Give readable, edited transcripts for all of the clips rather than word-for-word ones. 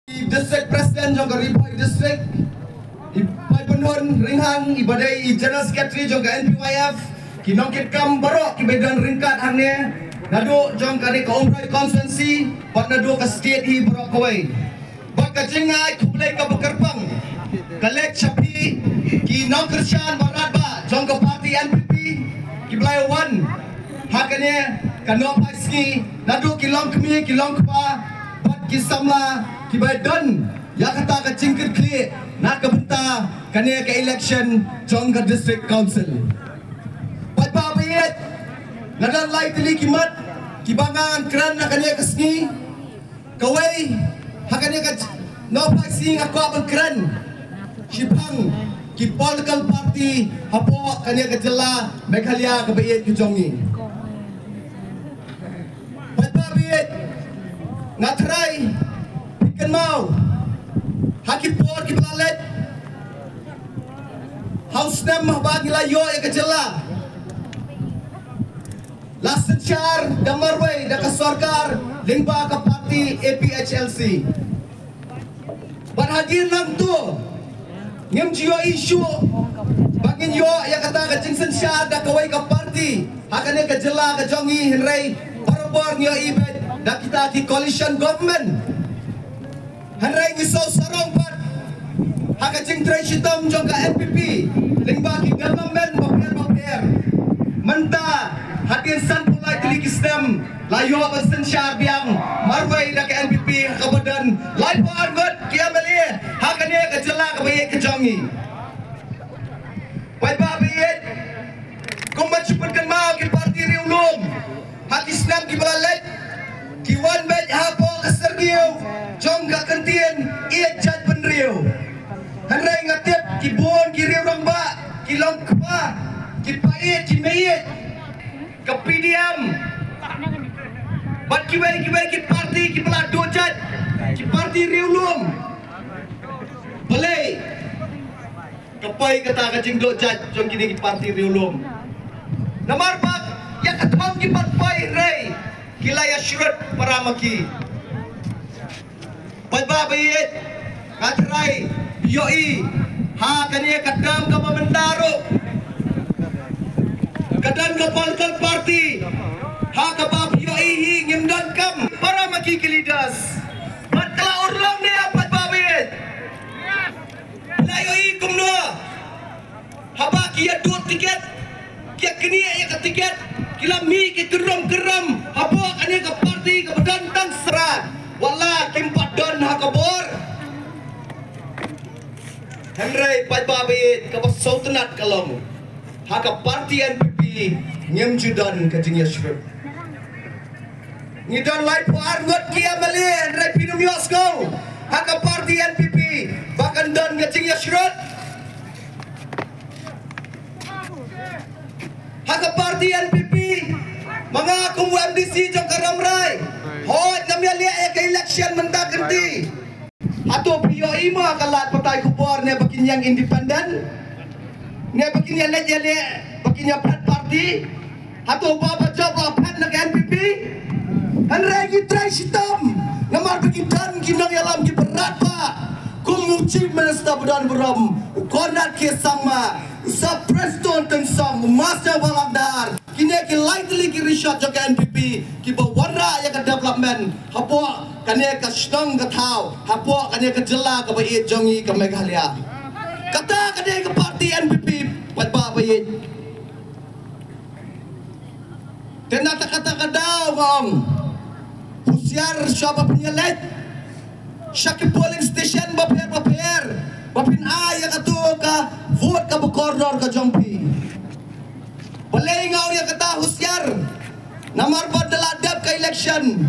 District President jong Ripai District Ipai Penun Ringhang Ibadai General Secretary jong NPYF Kinongkit Kam Barok Ibadan Ringkat Hangnya Nadu jong kani ka Umroy Constituency Pat nadu ka state hi Barok Kawai Bak ka Jingay Kublay ka Bakarpang Kalek Shapi Kinong Krisyan Barat Ba jong ka party NPP Kiblay 1 Hakanya Kanong Paiski Nadu kilong kemi kilong kapa Bat kisamla Kibadan ya kata ka cingkir kli nak kebenta kania ke election jong ka district council pat pa bayet nadan lai tili kimat kibangan kran na kania kesni kawai hakania ka no paksi aku abang kran sipang ki political party hapo kania ka jela Meghalaya ka bayet ki jongi pat pa bayet ngatrai bikin mau Hakim por ki belalet House nem mahbag nila yo ya kejela Lasen char damarway da ka sarkar lingba ka parti APHLC Berhadir nang tu ngem jiyo isu bangin yo ya kata ka jingsen syar da kawai ka parti hakane kejela ka jongi henry barbar nyo ibet da kita ki coalition government Hanray ngisaw sarong pat haka jing tray shitam jong ka NPP lingba ki government maper menta hatin san pulay tilikistem layo basen syar biang marway da ka NPP haka badan lay pargot kiamali haka ne ka jela ka bayet ka jongi pai ba bayet kumbat chupatkan mau ki parti riulum haki snam ki balalet ki wan bet hapo ka sergiu jong ka kentien iet jat penriu hanrai ngatip ki bon ki riu rong ba ki long kpa ki pait ki meit ke PDM bat ki bai ki parti ki pala do jat ki parti riu lum boleh kepai kata ka jing do jat jong kini ki parti riu lum namar bak ya katham ki pat pai rei kilaya syurut paramaki Pagbabayit Katray Yoi Ha kaniya kadam ka pamandaro Kadam ka political party Ha kabab Yoi hi ngimdan kam Para makikilidas Mat kala urlang niya pagbabayit Layoi kumnua Haba kiya dua tiket Kiya kaniya ya ka tiket Kila mi ki keram Haba kaniya ka party ka badantang serat Wala kimpat don hakabor Henry pagbabayit ka pasautanat kalong haka parti NPP ngem judan ka jing yashrut ngidon lai puar ngot kia mali Henry pinum yosko haka parti NPP bahkan don ka jing yashrut haka parti NPP mga kum MDC jong karamray Hoi, namanya lihat ke election mentah kerti. Atau POI mah kalat partai kubur ni bakin yang independen. Ni bakin yang lihat bakin yang plat party. Atau bapa jawab plat nak NPP. Henry try sitam. Namar bakin dan kinang yalam ki berat pak. Kumuci minister budan beram. Konat ke sama. Sa preston tensang masa balagdar. Kini ki lightly ki resort jok NPP ki bawarra ya ka development hapo kania ka stong ka thau hapo kania ka jela ka bai jongi ka Meghalaya kata kania ka parti NPP patba bai tenata kata kadau ngom pusiar siapa penyelet syaki polling station baper bapin ya ka tu ka vote ka corridor ka jompi Balai ngau yang kata husyar Namar berdeladap ke election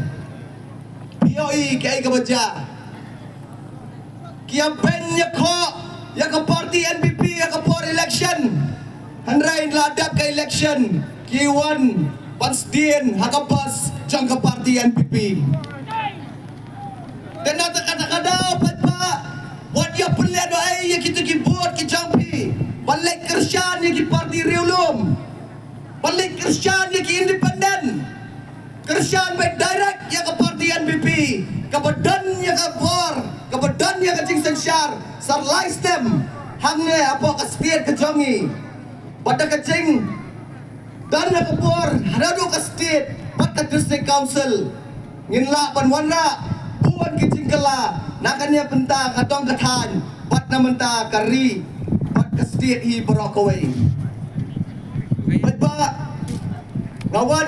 POI ke kebaja Kiampen nyekok yang ke parti NPP yang ke por election Henry ladap ke election Kiwan Pansdien hakapas jang ke parti NPP Tenata kata-kata pak Buat dia pelihat doa yang kita kibut ke jampi Balik kersian yang ke parti riulum Balik Kristian yang independen Kristian baik direct yang ke parti NPP Kebadan yang ke bor Chan Shar Sarlai Stem Hangne apa ka state ka jongi Bata ka Ching Dan na kapur Hadado ka state Bata district council Nginla panwanra Buwan ki Chingkala Nakanya penta katong katan Bat na menta kari Bat ka state hi barokaway Ba't ba Ngawan